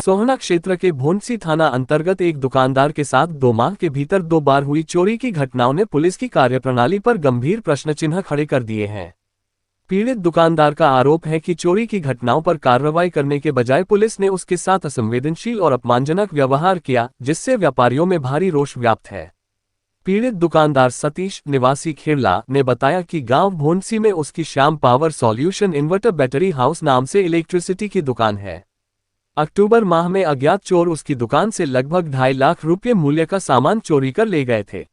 सोहना क्षेत्र के भोंसी थाना अंतर्गत एक दुकानदार के साथ 2 माह के भीतर 2 बार हुई चोरी की घटनाओं ने पुलिस की कार्यप्रणाली पर गंभीर प्रश्नचिन्ह खड़े कर दिए हैं। पीड़ित दुकानदार का आरोप है कि चोरी की घटनाओं पर कार्रवाई करने के बजाय पुलिस ने उसके साथ असंवेदनशील और अपमानजनक व्यवहार किया, जिससे व्यापारियों में भारी रोष व्याप्त है। पीड़ित दुकानदार सतीश निवासी खेरला ने बताया कि गांव भोंसी में उसकी Shyam power solution inverter battery house नाम से इलेक्ट्रिसिटी की दुकान है। अक्टूबर माह में अज्ञात चोर उसकी दुकान से लगभग 2.5 लाख रुपये मूल्य का सामान चोरी कर ले गए थे।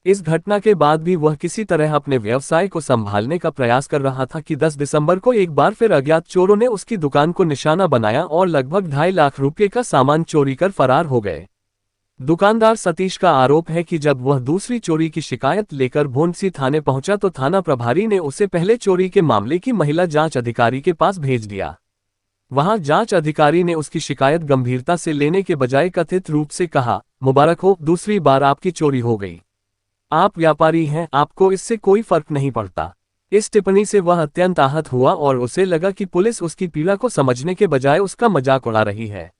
इस घटना के बाद भी वह किसी तरह अपने व्यवसाय को संभालने का प्रयास कर रहा था कि 10 दिसंबर को एक बार फिर अज्ञात चोरों ने उसकी दुकान को निशाना बनाया और लगभग 2.5 लाख रुपये का सामान चोरी कर फरार हो गए। दुकानदार सतीश का आरोप है कि जब वह दूसरी चोरी की शिकायत लेकर भोंसी थाने पहुंचा तो थाना प्रभारी ने उसे पहले चोरी के मामले की महिला जांच अधिकारी के पास भेज दिया। वहां जांच अधिकारी ने उसकी शिकायत गंभीरता से लेने के बजाय कथित रूप से कहा, मुबारक हो, दूसरी बार आपकी चोरी हो गई। आप व्यापारी हैं, आपको इससे कोई फर्क नहीं पड़ता। इस टिप्पणी से वह अत्यंत आहत हुआ और उसे लगा कि पुलिस उसकी पीड़ा को समझने के बजाय उसका मजाक उड़ा रही है।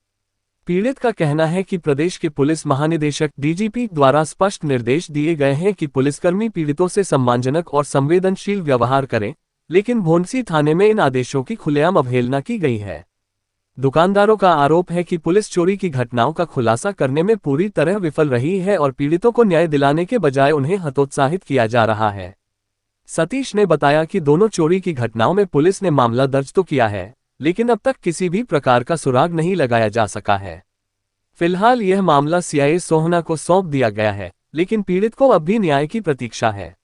पीड़ित का कहना है कि प्रदेश के पुलिस महानिदेशक डीजीपी द्वारा स्पष्ट निर्देश दिए गए हैं कि पुलिसकर्मी पीड़ितों से सम्मानजनक और संवेदनशील व्यवहार करें, लेकिन भोंसी थाने में इन आदेशों की खुलेआम अवहेलना की गई है। दुकानदारों का आरोप है कि पुलिस चोरी की घटनाओं का खुलासा करने में पूरी तरह विफल रही है और पीड़ितों को न्याय दिलाने के बजाय उन्हें हतोत्साहित किया जा रहा है। सतीश ने बताया कि दोनों चोरी की घटनाओं में पुलिस ने मामला दर्ज तो किया है, लेकिन अब तक किसी भी प्रकार का सुराग नहीं लगाया जा सका है। फिलहाल यह मामला सीआईए सोहना को सौंप दिया गया है, लेकिन पीड़ित को अब भी न्याय की प्रतीक्षा है।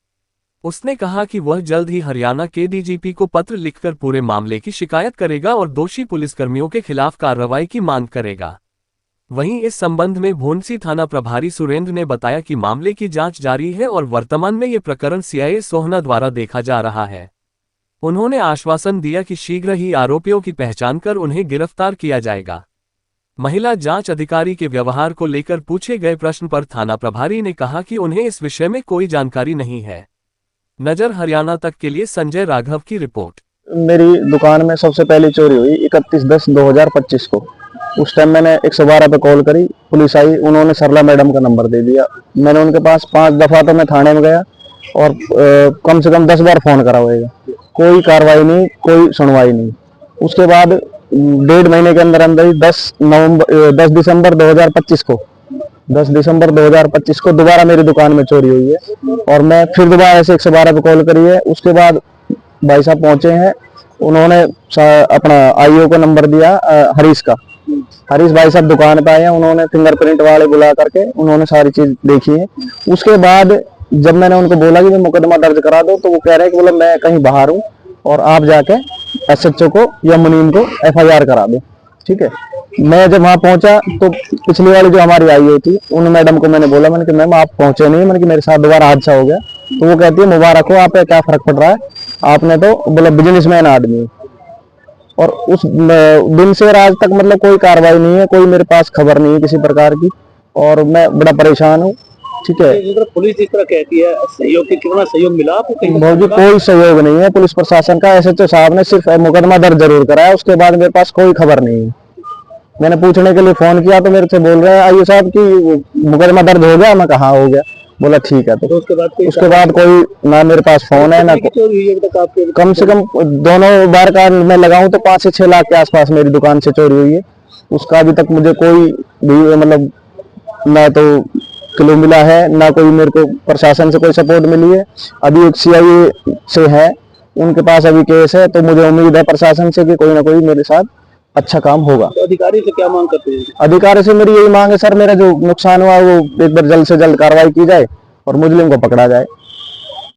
उसने कहा कि वह जल्द ही हरियाणा के डीजीपी को पत्र लिखकर पूरे मामले की शिकायत करेगा और दोषी पुलिसकर्मियों के खिलाफ कार्रवाई की मांग करेगा। वहीं इस संबंध में भोंसी थाना प्रभारी सुरेंद्र ने बताया कि मामले की जांच जारी है और वर्तमान में ये प्रकरण सीआईए सोहना द्वारा देखा जा रहा है। उन्होंने आश्वासन दिया कि शीघ्र ही आरोपियों की पहचान कर उन्हें गिरफ्तार किया जाएगा। महिला जांच अधिकारी के व्यवहार को लेकर पूछे गए प्रश्न पर थाना प्रभारी ने कहा कि उन्हें इस विषय में कोई जानकारी नहीं है। नजर हरियाणा तक के लिए संजय राघव की रिपोर्ट। मेरी दुकान में सबसे पहली चोरी हुई 31/10/2025 को। उस टाइम मैंने 112 पे कॉल करी, पुलिस आई, उन्होंने सरला मैडम का नंबर दे दिया। मैंने उनके पास 5 दफा तो मैं थाने में गया और कम से कम 10 बार फोन करा होगा, कोई कार्रवाई नहीं, कोई सुनवाई नहीं। उसके बाद 1.5 महीने के अंदर अंदर ही 10 दिसंबर 2025 को दोबारा मेरी दुकान में चोरी हुई है और मैं फिर दोबारा ऐसे 112 पे कॉल करी है। उसके बाद भाई साहब पहुंचे हैं, उन्होंने अपना आईओ का नंबर दिया, हरीश भाई साहब दुकान पे आए हैं, उन्होंने फिंगरप्रिंट वाले बुला करके उन्होंने सारी चीज देखी है। उसके बाद जब मैंने उनको बोला कि मैं मुकदमा दर्ज करा दो, तो वो कह रहे हैं कि बोला मैं कहीं बाहर हूँ और आप जाके एसएचओ को या मुनीम को एफआईआर करा दो। ठीक है, मैं जब वहां पहुंचा तो पिछली वाली जो हमारी आई थी उन मैडम को मैंने बोला, मैंने कि मैम आप पहुंचे नहीं, मैंने कि मेरे साथ दोबारा हादसा हो गया। तो वो कहती है मुबारक हो, आप पे क्या फर्क पड़ रहा है, आपने तो बोला बिजनेसमैन आदमी। और उस दिन से और आज तक मतलब कोई कार्रवाई नहीं है, कोई मेरे पास खबर नहीं है किसी प्रकार की और मैं बड़ा परेशान हूँ। ठीक है, पुलिस इस तरह कहती है, सहयोग कितना सहयोग मिला आपको? कोई सहयोग नहीं है पुलिस प्रशासन का। एसएचओ साहब ने सिर्फ मुकदमा दर्ज जरूर कराया, उसके बाद मेरे पास कोई खबर नहीं है। मैंने पूछने के लिए फोन किया तो मेरे से बोल रहे हैं आईओ साहब की मुकदमा दर्ज हो गया। मैं कहा हो गया, बोला ठीक है। तो उसके बाद कोई ना मेरे पास फोन है ना कम से कम दोनों बार का मैं लगाऊं तो 5 से 6 लाख के आसपास मेरी दुकान से चोरी हुई है। उसका अभी तक मुझे कोई भी मतलब ना तो क्लू मिला है, ना कोई मेरे को प्रशासन से कोई सपोर्ट मिली है। अभी एक सीआईए से है, उनके पास अभी केस है, तो मुझे उम्मीद है प्रशासन से कि कोई ना कोई मेरे साथ अच्छा काम होगा। तो अधिकारी से क्या मांग करते हैं? अधिकारी से मेरी यही मांग है सर, मेरा जो नुकसान हुआ वो एक बार जल्द से जल्द कार्रवाई की जाए और मुजरिम को पकड़ा जाए।